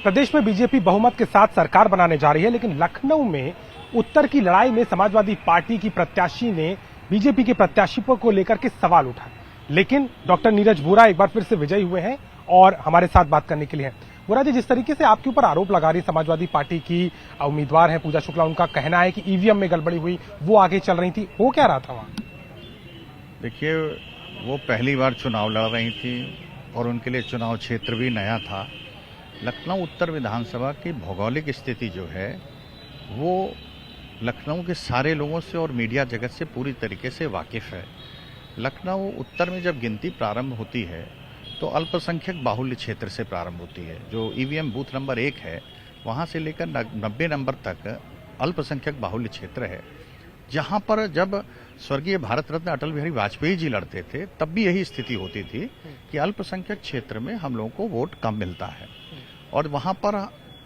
प्रदेश में बीजेपी बहुमत के साथ सरकार बनाने जा रही है, लेकिन लखनऊ में उत्तर की लड़ाई में समाजवादी पार्टी की प्रत्याशी ने बीजेपी के प्रत्याशी को लेकर के सवाल उठाए। लेकिन डॉक्टर नीरज वोरा एक बार फिर से विजयी हुए हैं और हमारे साथ बात करने के लिए हैं। वोरा जी, जिस तरीके से आपके ऊपर आरोप लगा रही समाजवादी पार्टी की उम्मीदवार है पूजा शुक्ला, उनका कहना है कि ईवीएम में गड़बड़ी हुई, वो आगे चल रही थी, हो क्या रहा था वहां? देखिए, वो पहली बार चुनाव लड़ रही थी और उनके लिए चुनाव क्षेत्र भी नया था। लखनऊ उत्तर विधानसभा की भौगोलिक स्थिति जो है वो लखनऊ के सारे लोगों से और मीडिया जगत से पूरी तरीके से वाकिफ है। लखनऊ उत्तर में जब गिनती प्रारंभ होती है तो अल्पसंख्यक बाहुल्य क्षेत्र से प्रारंभ होती है। जो ईवीएम बूथ नंबर 1 है वहां से लेकर 90 नंबर तक अल्पसंख्यक बाहुल्य क्षेत्र है, जहां पर जब स्वर्गीय भारत रत्न अटल बिहारी वाजपेयी जी लड़ते थे तब भी यही स्थिति होती थी कि अल्पसंख्यक क्षेत्र में हम लोगों को वोट कम मिलता है और वहां पर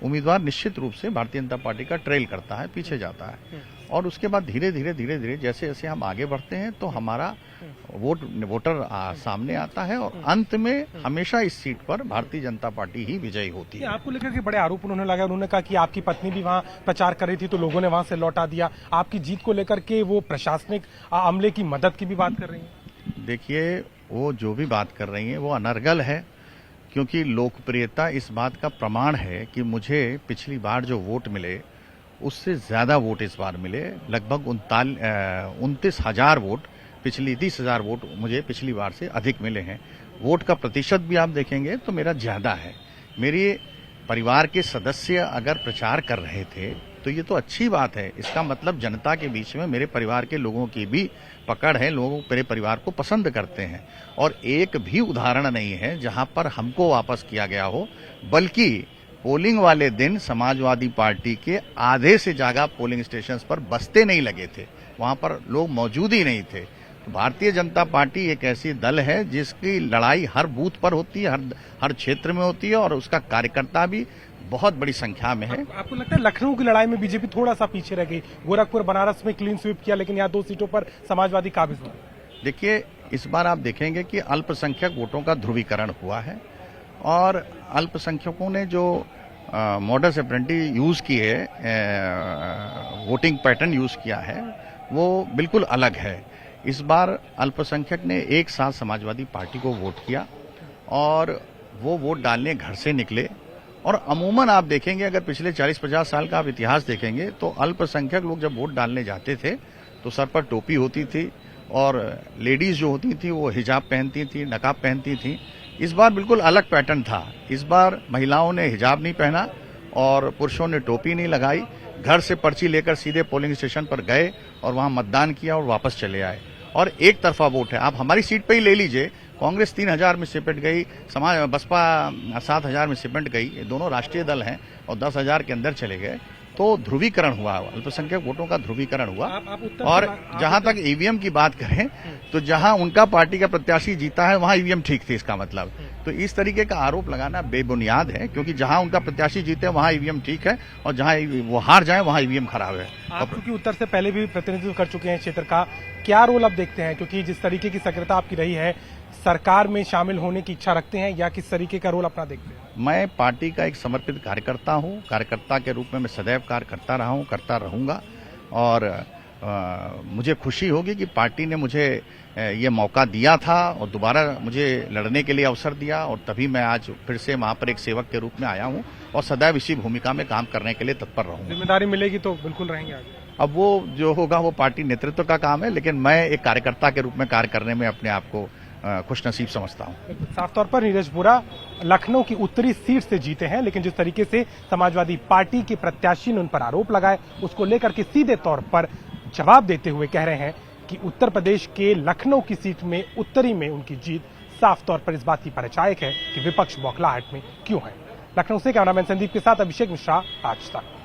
उम्मीदवार निश्चित रूप से भारतीय जनता पार्टी का ट्रेल करता है, पीछे जाता है। और उसके बाद धीरे धीरे जैसे जैसे हम आगे बढ़ते हैं तो हमारा वोटर सामने आता है और अंत में हमेशा इस सीट पर भारतीय जनता पार्टी ही विजयी होती है। आपको लेकर के बड़े आरोप उन्होंने लगाया। उन्होंने कहा कि आपकी पत्नी भी वहां प्रचार कर रही थी तो लोगों ने वहां से लौटा दिया। आपकी जीत को लेकर के वो प्रशासनिक अमले की मदद की भी बात कर रही है। देखिए, वो जो भी बात कर रही है वो अनर्गल है, क्योंकि लोकप्रियता इस बात का प्रमाण है कि मुझे पिछली बार जो वोट मिले उससे ज्यादा वोट इस बार मिले। लगभग 29,000 वोट, पिछली 30,000 वोट मुझे पिछली बार से अधिक मिले हैं। वोट का प्रतिशत भी आप देखेंगे तो मेरा ज्यादा है। मेरे परिवार के सदस्य अगर प्रचार कर रहे थे तो ये तो अच्छी बात है। इसका मतलब जनता के बीच में मेरे परिवार के लोगों की भी पकड़ है, लोग मेरे परिवार को पसंद करते हैं और एक भी उदाहरण नहीं है जहां पर हमको वापस किया गया हो, बल्कि पोलिंग वाले दिन समाजवादी पार्टी के आधे से ज्यादा पोलिंग स्टेशंस पर बस्ते नहीं लगे थे, वहां पर लोग मौजूद ही नहीं थे। तो भारतीय जनता पार्टी एक ऐसी दल है जिसकी लड़ाई हर बूथ पर होती है, हर क्षेत्र में होती है और उसका कार्यकर्ता भी बहुत बड़ी संख्या में है। आपको लगता है लखनऊ की लड़ाई में बीजेपी थोड़ा सा पीछे रह गई? गोरखपुर बनारस में क्लीन स्वीप किया, लेकिन यहाँ 2 सीटों पर समाजवादी काबिज हुआ। देखिए, इस बार आप देखेंगे कि अल्पसंख्यक वोटों का ध्रुवीकरण हुआ है और अल्पसंख्यकों ने जो मॉडस ऑपरेंडी यूज की है, वोटिंग पैटर्न यूज किया है, वो बिल्कुल अलग है। इस बार अल्पसंख्यक ने एक साथ समाजवादी पार्टी को वोट किया और वो वोट डालने घर से निकले। और अमूमन आप देखेंगे, अगर पिछले 40-50 साल का आप इतिहास देखेंगे तो अल्पसंख्यक लोग जब वोट डालने जाते थे तो सर पर टोपी होती थी और लेडीज जो होती थी वो हिजाब पहनती थी, नकाब पहनती थी। इस बार बिल्कुल अलग पैटर्न था। इस बार महिलाओं ने हिजाब नहीं पहना और पुरुषों ने टोपी नहीं लगाई। घर से पर्ची लेकर सीधे पोलिंग स्टेशन पर गए और वहां मतदान किया और वापस चले आए। और एक तरफा वोट है। आप हमारी सीट पे ही ले लीजिए, कांग्रेस 3,000 में सिमट गई, बसपा 7,000 में सिमट गई। ये दोनों राष्ट्रीय दल हैं और 10,000 के अंदर चले गए। तो ध्रुवीकरण हुआ, अल्पसंख्यक वोटों का ध्रुवीकरण हुआ। और जहां तक ईवीएम की बात करें तो जहां उनका पार्टी का प्रत्याशी जीता है वहां ईवीएम ठीक थी, इसका मतलब। तो इस तरीके का आरोप लगाना बेबुनियाद है, क्योंकि जहां उनका प्रत्याशी जीते वहां ईवीएम ठीक है और जहां वो हार जाए वहां ईवीएम खराब है। आप क्योंकि उत्तर से पहले भी प्रतिनिधित्व कर चुके हैं क्षेत्र का, क्या रोल अब देखते हैं? क्योंकि जिस तरीके की सक्रियता आपकी रही है, सरकार में शामिल होने की इच्छा रखते हैं या किस तरीके का रोल अपना देखते हैं? मैं पार्टी का एक समर्पित कार्यकर्ता हूं। कार्यकर्ता के रूप में मैं सदैव कार्य करता रहा हूं, करता रहूंगा। और मुझे खुशी होगी कि पार्टी ने मुझे ये मौका दिया था और दोबारा मुझे लड़ने के लिए अवसर दिया और तभी मैं आज फिर से वहां पर एक सेवक के रूप में आया हूं और सदैव इसी भूमिका में काम करने के लिए तत्पर रहूंगा। जिम्मेदारी मिलेगी तो बिल्कुल रहेंगे आगे। अब वो जो होगा वो पार्टी नेतृत्व का काम है, लेकिन मैं एक कार्यकर्ता के रूप में कार्य करने में अपने आप को खुशनसीब समझता हूं। साफ तौर पर नीरज वोरा लखनऊ की उत्तरी सीट से जीते हैं, लेकिन जिस तरीके से समाजवादी पार्टी के प्रत्याशी ने उन पर आरोप लगाए उसको लेकर के सीधे तौर पर जवाब देते हुए कह रहे हैं कि उत्तर प्रदेश के लखनऊ की सीट में उत्तरी में उनकी जीत साफ तौर पर इस बात की परिचायक है कि विपक्ष बौखलाहट में क्यों है। लखनऊ से कैमरामैन संदीप के साथ अभिषेक मिश्रा, आज तक।